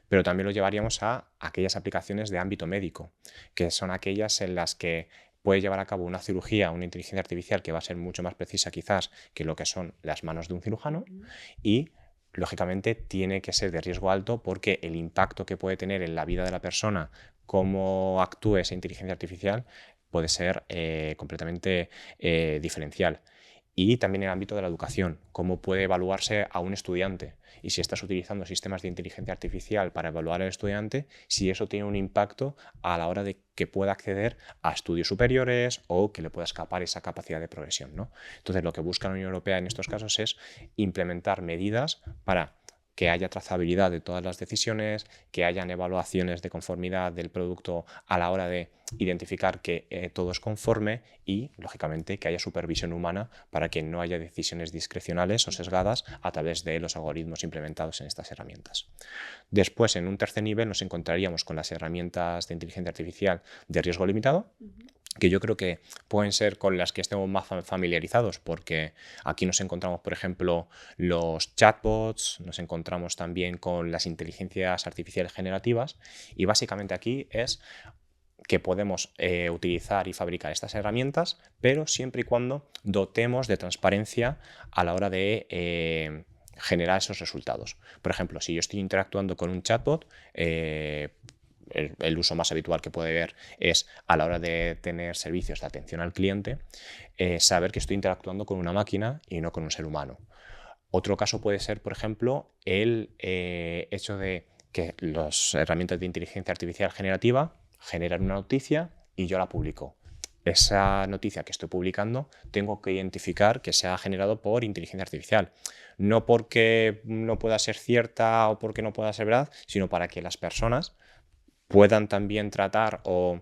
Pero también lo llevaríamos a aquellas aplicaciones de ámbito médico, que son aquellas en las que puede llevar a cabo una cirugía, una inteligencia artificial que va a ser mucho más precisa quizás que lo que son las manos de un cirujano y lógicamente tiene que ser de riesgo alto porque el impacto que puede tener en la vida de la persona, cómo actúe esa inteligencia artificial, puede ser completamente diferencial. Y también en el ámbito de la educación, cómo puede evaluarse a un estudiante. Y si estás utilizando sistemas de inteligencia artificial para evaluar al estudiante, si eso tiene un impacto a la hora de que pueda acceder a estudios superiores o que le pueda escapar esa capacidad de progresión, ¿no? Entonces, lo que busca la Unión Europea en estos casos es implementar medidas para que haya trazabilidad de todas las decisiones, que hayan evaluaciones de conformidad del producto a la hora de identificar que todo es conforme y, lógicamente, que haya supervisión humana para que no haya decisiones discrecionales o sesgadas a través de los algoritmos implementados en estas herramientas. Después, en un tercer nivel, nos encontraríamos con las herramientas de inteligencia artificial de riesgo limitado, que yo creo que pueden ser con las que estemos más familiarizados, porque aquí nos encontramos, por ejemplo, los chatbots, nos encontramos también con las inteligencias artificiales generativas, y básicamente aquí es que podemos utilizar y fabricar estas herramientas, pero siempre y cuando dotemos de transparencia a la hora de generar esos resultados. Por ejemplo, si yo estoy interactuando con un chatbot, el uso más habitual que puede haber es a la hora de tener servicios de atención al cliente, saber que estoy interactuando con una máquina y no con un ser humano. Otro caso puede ser, por ejemplo, el hecho de que las herramientas de inteligencia artificial generativa generan una noticia y yo la publico. Esa noticia que estoy publicando tengo que identificar que se ha generado por inteligencia artificial. No porque no pueda ser cierta o porque no pueda ser verdad, sino para que las personas puedan también tratar o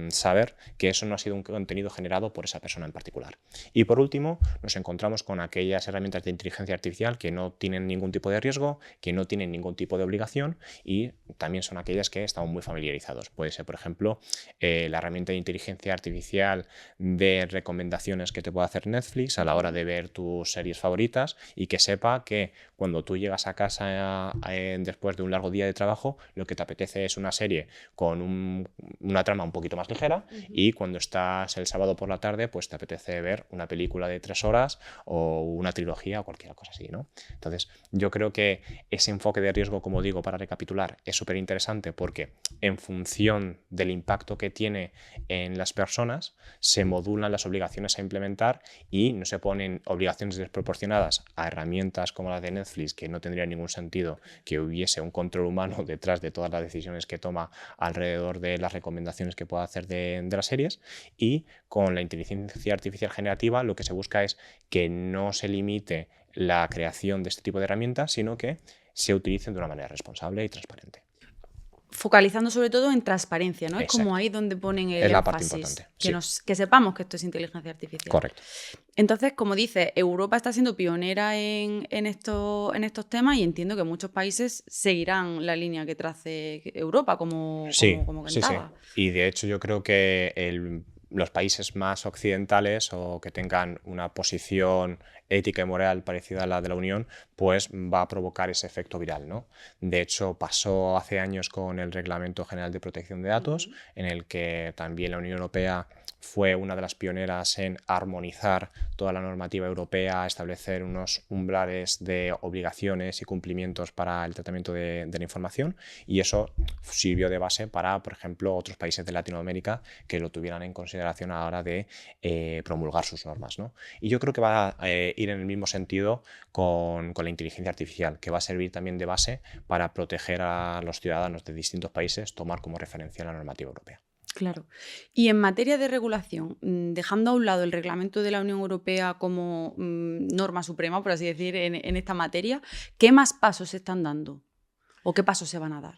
saber que eso no ha sido un contenido generado por esa persona en particular. Y por último, nos encontramos con aquellas herramientas de inteligencia artificial que no tienen ningún tipo de riesgo, que no tienen ningún tipo de obligación y también son aquellas que estamos muy familiarizados. Puede ser, por ejemplo, la herramienta de inteligencia artificial de recomendaciones que te puede hacer Netflix a la hora de ver tus series favoritas y que sepa que cuando tú llegas a casa después de un largo día de trabajo, lo que te apetece es una serie con una trama un poquito más ligera y cuando estás el sábado por la tarde pues te apetece ver una película de 3 horas o una trilogía o cualquier cosa así, ¿no? Entonces yo creo que ese enfoque de riesgo, como digo, para recapitular, es súper interesante porque en función del impacto que tiene en las personas se modulan las obligaciones a implementar y no se ponen obligaciones desproporcionadas a herramientas como la de Netflix, que no tendría ningún sentido que hubiese un control humano detrás de todas las decisiones que toma alrededor de las recomendaciones que pueda hacer de las series, y con la inteligencia artificial generativa lo que se busca es que no se limite la creación de este tipo de herramientas, sino que se utilicen de una manera responsable y transparente. Focalizando sobre todo en transparencia, ¿no? Exacto. Es como ahí donde ponen el es la parte énfasis, importante. Sí. que sepamos que esto es inteligencia artificial. Correcto. Entonces, como dices, Europa está siendo pionera en estos temas y entiendo que muchos países seguirán la línea que trace Europa, como comentaba. Sí. Y de hecho yo creo que los países más occidentales o que tengan una posición ética y moral parecida a la de la Unión, pues va a provocar ese efecto viral, ¿no? De hecho, pasó hace años con el Reglamento General de Protección de Datos, en el que también la Unión Europea fue una de las pioneras en armonizar toda la normativa europea, establecer unos umbrales de obligaciones y cumplimientos para el tratamiento de la información, y eso sirvió de base para, por ejemplo, otros países de Latinoamérica que lo tuvieran en consideración a la hora de promulgar sus normas, ¿no? Y yo creo que va a ir en el mismo sentido con la inteligencia artificial, que va a servir también de base para proteger a los ciudadanos de distintos países, tomar como referencia la normativa europea. Claro. Y en materia de regulación, dejando a un lado el reglamento de la Unión Europea como norma suprema, por así decir, en esta materia, ¿qué más pasos se están dando? ¿O qué pasos se van a dar?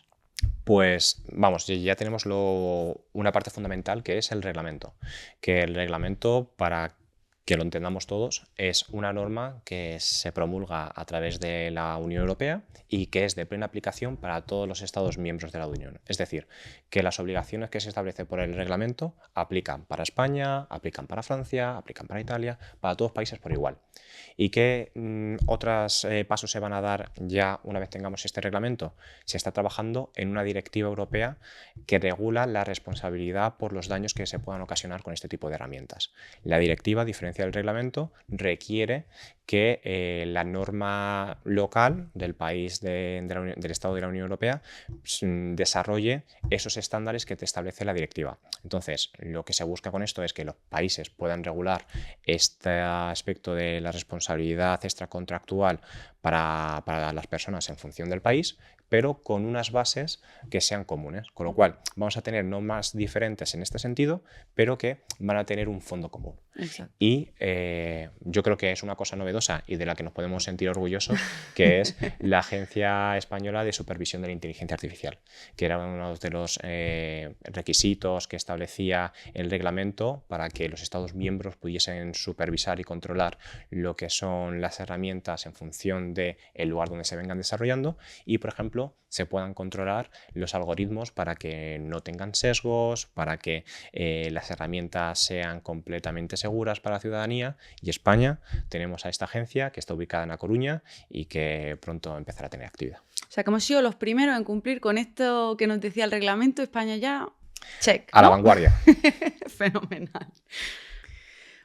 Pues vamos, ya tenemos una parte fundamental que es el reglamento. Que el reglamento, para que lo entendamos todos, es una norma que se promulga a través de la Unión Europea y que es de plena aplicación para todos los Estados miembros de la Unión. Es decir, que las obligaciones que se establecen por el reglamento aplican para España, aplican para Francia, aplican para Italia, para todos los países por igual. ¿Y qué otros pasos se van a dar ya una vez tengamos este reglamento? Se está trabajando en una directiva europea que regula la responsabilidad por los daños que se puedan ocasionar con este tipo de herramientas. La directiva, a diferencia del reglamento, requiere que la norma local del país del Estado de la Unión Europea desarrolle esos estándares que te establece la directiva. Entonces, lo que se busca con esto es que los países puedan regular este aspecto de la responsabilidad extracontractual para las personas en función del país, pero con unas bases que sean comunes. Con lo cual, vamos a tener normas diferentes en este sentido, pero que van a tener un fondo común. Exacto. Y yo creo que es una cosa novedosa y de la que nos podemos sentir orgullosos, que es la Agencia Española de Supervisión de la Inteligencia Artificial, que era uno de los requisitos que establecía el reglamento para que los Estados miembros pudiesen supervisar y controlar lo que son las herramientas en función del lugar donde se vengan desarrollando y, por ejemplo, se puedan controlar los algoritmos para que no tengan sesgos, para que las herramientas sean completamente seguras para la ciudadanía. Y España tenemos a esta agencia que está ubicada en A Coruña y que pronto empezará a tener actividad. O sea, que hemos sido los primeros en cumplir con esto que nos decía el reglamento. España ya, check, A la ¿no? vanguardia. Fenomenal.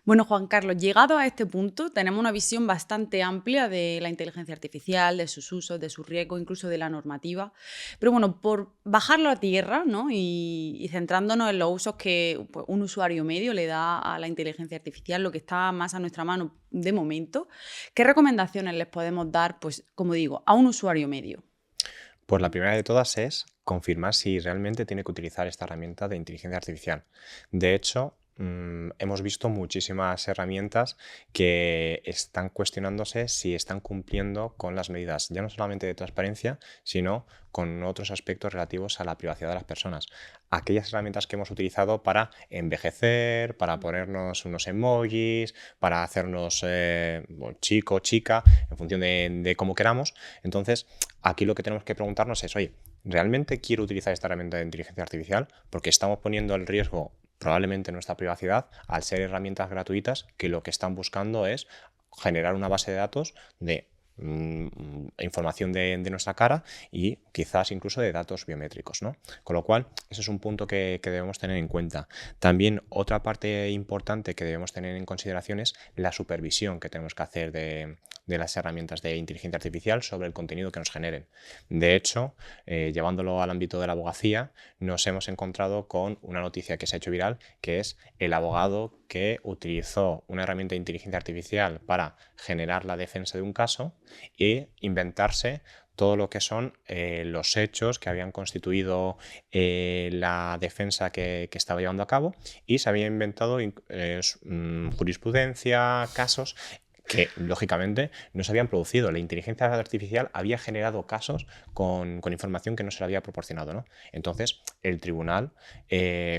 Bueno, Juan Carlos, llegado a este punto, tenemos una visión bastante amplia de la inteligencia artificial, de sus usos, de sus riesgos, incluso de la normativa. Pero bueno, por bajarlo a tierra, ¿no? y centrándonos en los usos que pues, un usuario medio le da a la inteligencia artificial, lo que está más a nuestra mano de momento, ¿qué recomendaciones les podemos dar, pues, como digo, a un usuario medio? Pues la primera de todas es confirmar si realmente tiene que utilizar esta herramienta de inteligencia artificial. De hecho, hemos visto muchísimas herramientas que están cuestionándose si están cumpliendo con las medidas, ya no solamente de transparencia, sino con otros aspectos relativos a la privacidad de las personas. Aquellas herramientas que hemos utilizado para envejecer, para ponernos unos emojis, para hacernos chico o chica, en función de cómo queramos. Entonces, aquí lo que tenemos que preguntarnos es, oye, ¿realmente quiero utilizar esta herramienta de inteligencia artificial? Porque estamos poniendo en riesgo probablemente nuestra privacidad al ser herramientas gratuitas que lo que están buscando es generar una base de datos de información de nuestra cara y quizás incluso de datos biométricos, ¿no? Con lo cual, ese es un punto que debemos tener en cuenta. También otra parte importante que debemos tener en consideración es la supervisión que tenemos que hacer de las herramientas de inteligencia artificial sobre el contenido que nos generen. De hecho, llevándolo al ámbito de la abogacía, nos hemos encontrado con una noticia que se ha hecho viral, que es el abogado que utilizó una herramienta de inteligencia artificial para generar la defensa de un caso e inventarse todo lo que son los hechos que habían constituido la defensa que estaba llevando a cabo y se había inventado jurisprudencia, casos que lógicamente no se habían producido. La inteligencia artificial había generado casos con información que no se le había proporcionado, ¿no? Entonces el tribunal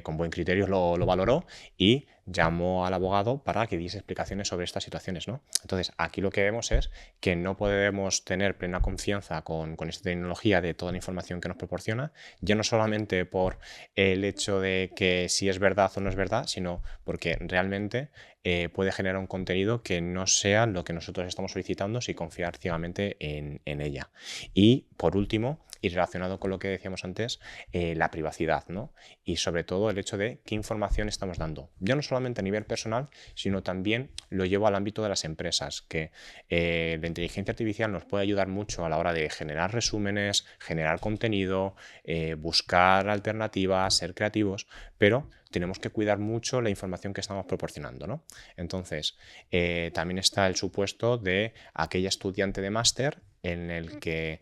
con buen criterio lo valoró y llamó al abogado para que diese explicaciones sobre estas situaciones, ¿no? Entonces aquí lo que vemos es que no podemos tener plena confianza con esta tecnología de toda la información que nos proporciona, ya no solamente por el hecho de que si es verdad o no es verdad, sino porque realmente puede generar un contenido que no sea lo que nosotros estamos solicitando si confiar ciegamente en ella. Y por último, y relacionado con lo que decíamos antes, la privacidad, ¿no? Y sobre todo el hecho de qué información estamos dando. Ya no solamente a nivel personal, sino también lo llevo al ámbito de las empresas, que la inteligencia artificial nos puede ayudar mucho a la hora de generar resúmenes, generar contenido, buscar alternativas, ser creativos, pero tenemos que cuidar mucho la información que estamos proporcionando, ¿no? Entonces, también está el supuesto de aquella estudiante de máster en el que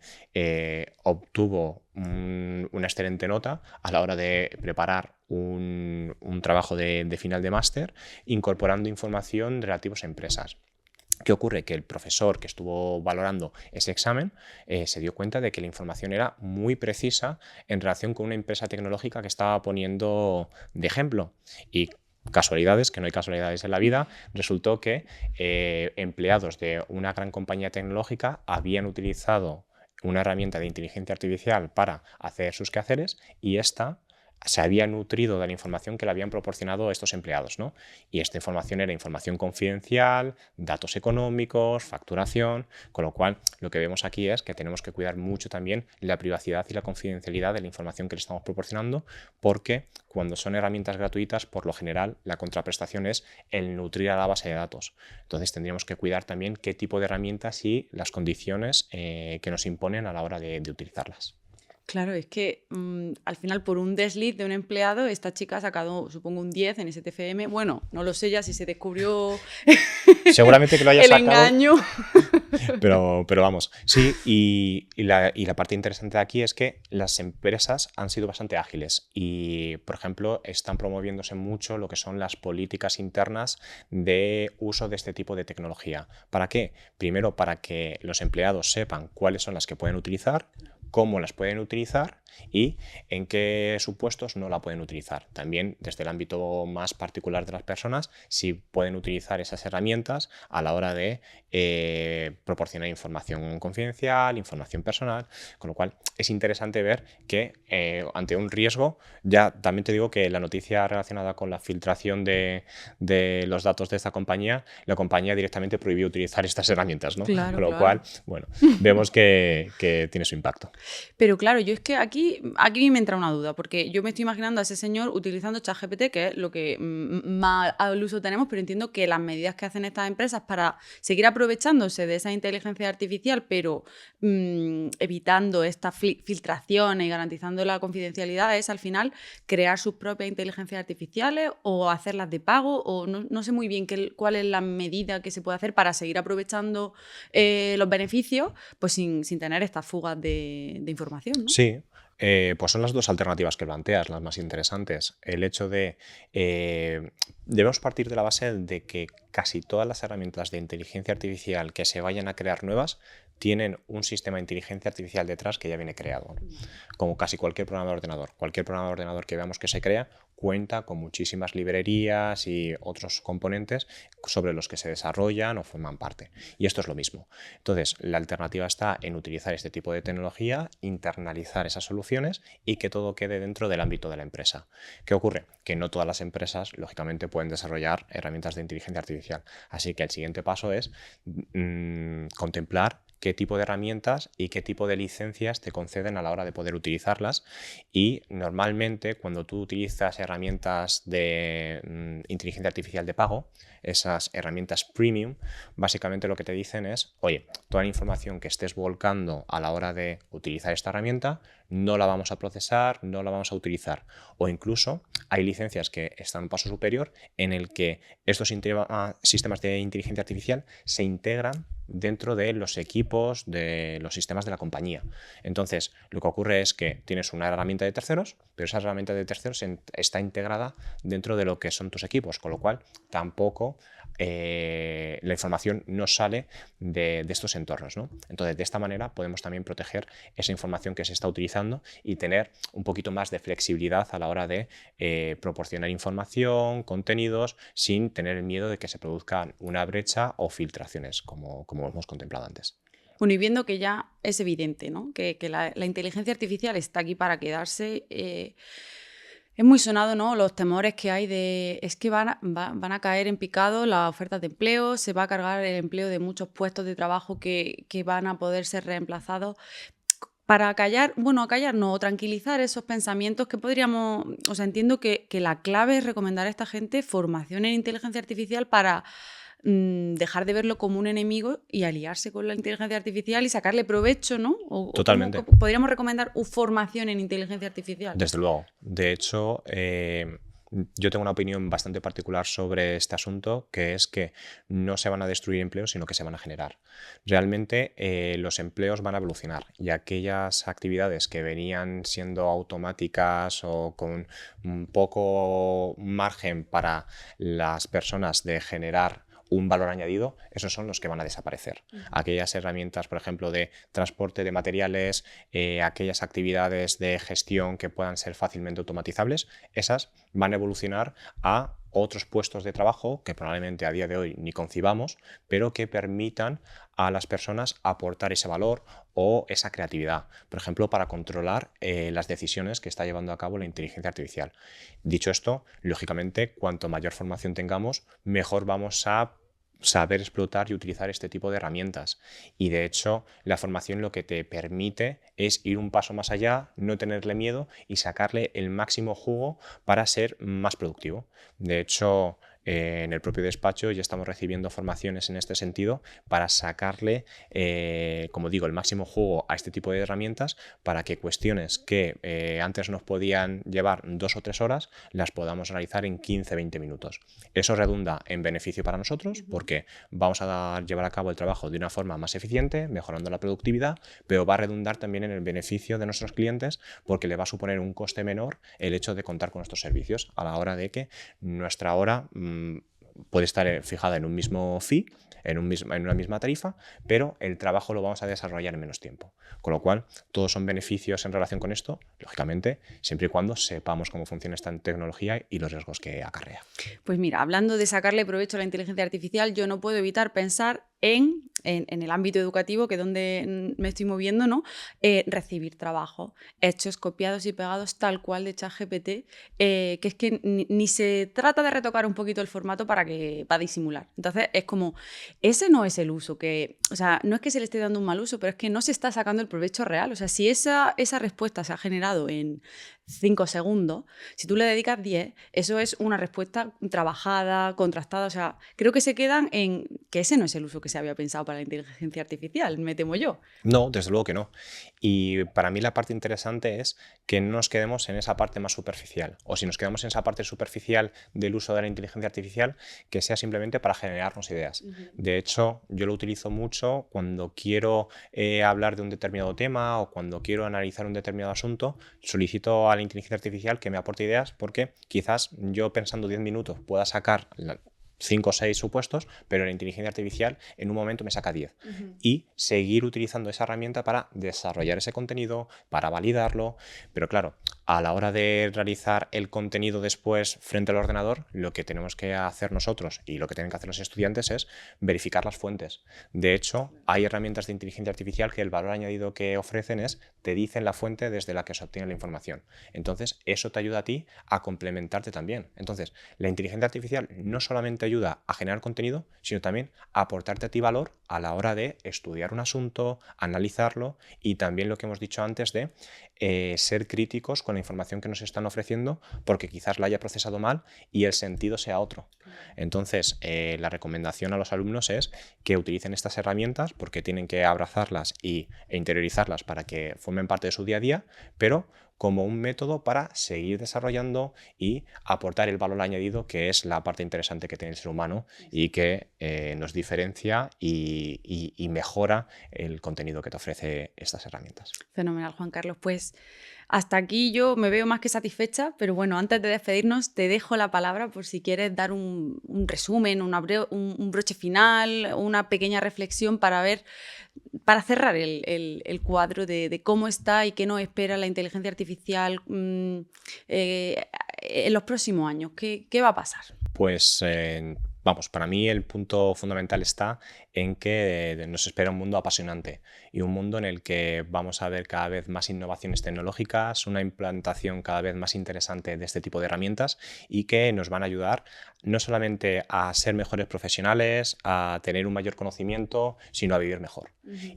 obtuvo una excelente nota a la hora de preparar un trabajo de final de máster, incorporando información relativa a empresas. ¿Qué ocurre? Que el profesor que estuvo valorando ese examen se dio cuenta de que la información era muy precisa en relación con una empresa tecnológica que estaba poniendo de ejemplo. Y casualidades, que no hay casualidades en la vida, resultó que empleados de una gran compañía tecnológica habían utilizado una herramienta de inteligencia artificial para hacer sus quehaceres y esta se había nutrido de la información que le habían proporcionado estos empleados, ¿no? Y esta información era información confidencial, datos económicos, facturación, con lo cual lo que vemos aquí es que tenemos que cuidar mucho también la privacidad y la confidencialidad de la información que le estamos proporcionando, porque cuando son herramientas gratuitas, por lo general, la contraprestación es el nutrir a la base de datos. Entonces tendríamos que cuidar también qué tipo de herramientas y las condiciones que nos imponen a la hora de utilizarlas. Claro, es que al final por un desliz de un empleado, esta chica ha sacado, supongo, un 10 en ese TFM. Bueno, no lo sé ya si se descubrió Seguramente que lo haya el sacado, engaño. pero vamos. Sí, y la parte interesante de aquí es que las empresas han sido bastante ágiles y, por ejemplo, están promoviéndose mucho lo que son las políticas internas de uso de este tipo de tecnología. ¿Para qué? Primero, para que los empleados sepan cuáles son las que pueden utilizar, cómo las pueden utilizar y en qué supuestos no la pueden utilizar. También desde el ámbito más particular de las personas, si pueden utilizar esas herramientas a la hora de proporcionar información confidencial, información personal, con lo cual es interesante ver que ante un riesgo, ya también te digo que la noticia relacionada con la filtración de los datos de esta compañía, la compañía directamente prohibió utilizar estas herramientas, ¿no? Claro, Con lo claro. cual, bueno, vemos que tiene su impacto. Pero claro, yo es que aquí me entra una duda, porque yo me estoy imaginando a ese señor utilizando ChatGPT, que es lo que más al uso tenemos, pero entiendo que las medidas que hacen estas empresas para seguir aprovechándose de esa inteligencia artificial, pero evitando estas filtraciones y garantizando la confidencialidad, es al final crear sus propias inteligencias artificiales o hacerlas de pago, o no sé muy bien cuál es la medida que se puede hacer para seguir aprovechando los beneficios, pues sin tener estas fugas de información, ¿no? Sí, pues son las dos alternativas que planteas, las más interesantes. El hecho de... debemos partir de la base de que casi todas las herramientas de inteligencia artificial que se vayan a crear nuevas tienen un sistema de inteligencia artificial detrás que ya viene creado, ¿no? Como casi cualquier programa de ordenador. Cualquier programa de ordenador que veamos que se crea cuenta con muchísimas librerías y otros componentes sobre los que se desarrollan o forman parte. Y esto es lo mismo. Entonces, la alternativa está en utilizar este tipo de tecnología, internalizar esas soluciones y que todo quede dentro del ámbito de la empresa. ¿Qué ocurre? Que no todas las empresas, lógicamente, pueden desarrollar herramientas de inteligencia artificial. Así que el siguiente paso es contemplar qué tipo de herramientas y qué tipo de licencias te conceden a la hora de poder utilizarlas. Y normalmente cuando tú utilizas herramientas de inteligencia artificial de pago, esas herramientas premium, básicamente lo que te dicen es, oye, toda la información que estés volcando a la hora de utilizar esta herramienta no la vamos a procesar, no la vamos a utilizar. O incluso hay licencias que están un paso superior en el que estos sistemas de inteligencia artificial se integran dentro de los equipos, de los sistemas de la compañía. Entonces, lo que ocurre es que tienes una herramienta de terceros, pero esa herramienta de terceros está integrada dentro de lo que son tus equipos, con lo cual tampoco la información no sale de estos entornos, ¿no? Entonces, de esta manera podemos también proteger esa información que se está utilizando y tener un poquito más de flexibilidad a la hora de proporcionar información, contenidos, sin tener el miedo de que se produzcan una brecha o filtraciones, como hemos contemplado antes. Bueno, y viendo que ya es evidente, ¿no? que la inteligencia artificial está aquí para quedarse, es muy sonado, ¿no? Los temores que hay es que van a caer en picado las ofertas de empleo, se va a cargar el empleo de muchos puestos de trabajo que van a poder ser reemplazados. Para tranquilizar esos pensamientos que podríamos, o sea, entiendo que la clave es recomendar a esta gente formación en inteligencia artificial para dejar de verlo como un enemigo y aliarse con la inteligencia artificial y sacarle provecho, ¿no? Totalmente. ¿Podríamos recomendar formación en inteligencia artificial? Desde luego. De hecho, yo tengo una opinión bastante particular sobre este asunto, que es que no se van a destruir empleos, sino que se van a generar. Realmente los empleos van a evolucionar y aquellas actividades que venían siendo automáticas o con un poco margen para las personas de generar un valor añadido, esos son los que van a desaparecer. Aquellas herramientas, por ejemplo, de transporte de materiales, aquellas actividades de gestión que puedan ser fácilmente automatizables, esas van a evolucionar a otros puestos de trabajo que probablemente a día de hoy ni concibamos, pero que permitan a las personas aportar ese valor o esa creatividad, por ejemplo, para controlar las decisiones que está llevando a cabo la inteligencia artificial. Dicho esto, lógicamente, cuanto mayor formación tengamos, mejor vamos a saber explotar y utilizar este tipo de herramientas. Y de hecho, la formación lo que te permite es ir un paso más allá, no tenerle miedo y sacarle el máximo jugo para ser más productivo. De hecho, en el propio despacho ya estamos recibiendo formaciones en este sentido para sacarle, como digo, el máximo jugo a este tipo de herramientas para que cuestiones que antes nos podían llevar 2 o 3 horas las podamos realizar en 15-20 minutos. Eso redunda en beneficio para nosotros porque vamos a llevar a cabo el trabajo de una forma más eficiente, mejorando la productividad, pero va a redundar también en el beneficio de nuestros clientes porque le va a suponer un coste menor el hecho de contar con estos servicios a la hora de que nuestra hora puede estar fijada en un mismo fee, en una misma tarifa, pero el trabajo lo vamos a desarrollar en menos tiempo. Con lo cual, todos son beneficios en relación con esto, lógicamente, siempre y cuando sepamos cómo funciona esta tecnología y los riesgos que acarrea. Pues mira, hablando de sacarle provecho a la inteligencia artificial, yo no puedo evitar pensar en el ámbito educativo, que es donde me estoy moviendo, ¿no? Recibir trabajo, hechos copiados y pegados tal cual de ChatGPT, que es que ni se trata de retocar un poquito el formato para disimular. Entonces, es como, ese no es el uso o sea, no es que se le esté dando un mal uso, pero es que no se está sacando el provecho real. O sea, si esa respuesta se ha generado en 5 segundos, si tú le dedicas 10, eso es una respuesta trabajada, contrastada. O sea, creo que se quedan en que ese no es el uso que se había pensado para la inteligencia artificial, me temo yo. No, desde luego que no. Y para mí la parte interesante es que no nos quedemos en esa parte más superficial. O si nos quedamos en esa parte superficial del uso de la inteligencia artificial, que sea simplemente para generarnos ideas. De hecho, yo lo utilizo mucho cuando quiero hablar de un determinado tema o cuando quiero analizar un determinado asunto, solicito a la inteligencia artificial que me aporte ideas porque quizás yo pensando 10 minutos pueda sacar 5 o 6 supuestos, pero la inteligencia artificial en un momento me saca 10. Y seguir utilizando esa herramienta para desarrollar ese contenido, para validarlo. Pero claro, a la hora de realizar el contenido después frente al ordenador, lo que tenemos que hacer nosotros y lo que tienen que hacer los estudiantes es verificar las fuentes. De hecho, hay herramientas de inteligencia artificial que el valor añadido que ofrecen es te dicen la fuente desde la que se obtiene la información. Entonces, eso te ayuda a ti a complementarte también. Entonces, la inteligencia artificial no solamente ayuda a generar contenido, sino también a aportarte a ti valor a la hora de estudiar un asunto, analizarlo y también lo que hemos dicho antes de ser críticos con la información que nos están ofreciendo porque quizás la haya procesado mal y el sentido sea otro. Entonces, la recomendación a los alumnos es que utilicen estas herramientas porque tienen que abrazarlas e interiorizarlas para que formen parte de su día a día, pero como un método para seguir desarrollando y aportar el valor añadido, que es la parte interesante que tiene el ser humano y que nos diferencia y mejora el contenido que te ofrece estas herramientas. Fenomenal, Juan Carlos. Pues hasta aquí yo me veo más que satisfecha, pero bueno, antes de despedirnos te dejo la palabra por si quieres dar un resumen, un broche final, una pequeña reflexión para cerrar el cuadro de cómo está y qué nos espera la inteligencia artificial en los próximos años. ¿Qué va a pasar? Pues para mí el punto fundamental está en que nos espera un mundo apasionante y un mundo en el que vamos a ver cada vez más innovaciones tecnológicas, una implantación cada vez más interesante de este tipo de herramientas y que nos van a ayudar no solamente a ser mejores profesionales, a tener un mayor conocimiento, sino a vivir mejor.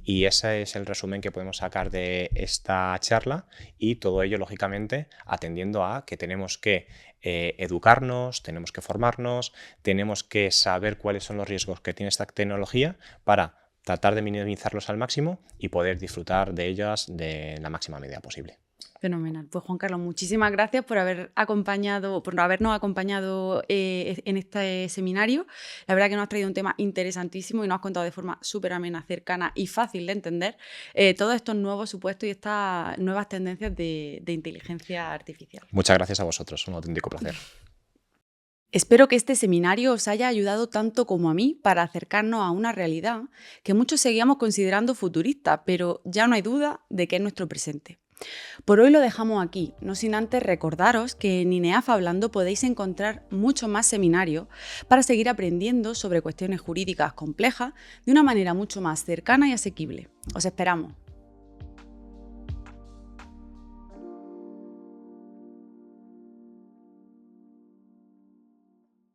Y ese es el resumen que podemos sacar de esta charla y todo ello, lógicamente, atendiendo a que tenemos que educarnos, tenemos que formarnos, tenemos que saber cuáles son los riesgos que tiene esta tecnología para tratar de minimizarlos al máximo y poder disfrutar de ellas de la máxima medida posible. Fenomenal. Pues Juan Carlos, muchísimas gracias por habernos acompañado en este seminario. La verdad que nos has traído un tema interesantísimo y nos has contado de forma súper amena, cercana y fácil de entender todos estos nuevos supuestos y estas nuevas tendencias de inteligencia artificial. Muchas gracias a vosotros, un auténtico placer. Espero que este seminario os haya ayudado tanto como a mí para acercarnos a una realidad que muchos seguíamos considerando futurista, pero ya no hay duda de que es nuestro presente. Por hoy lo dejamos aquí, no sin antes recordaros que en INEAF Hablando podéis encontrar muchos más seminarios para seguir aprendiendo sobre cuestiones jurídicas complejas de una manera mucho más cercana y asequible. Os esperamos.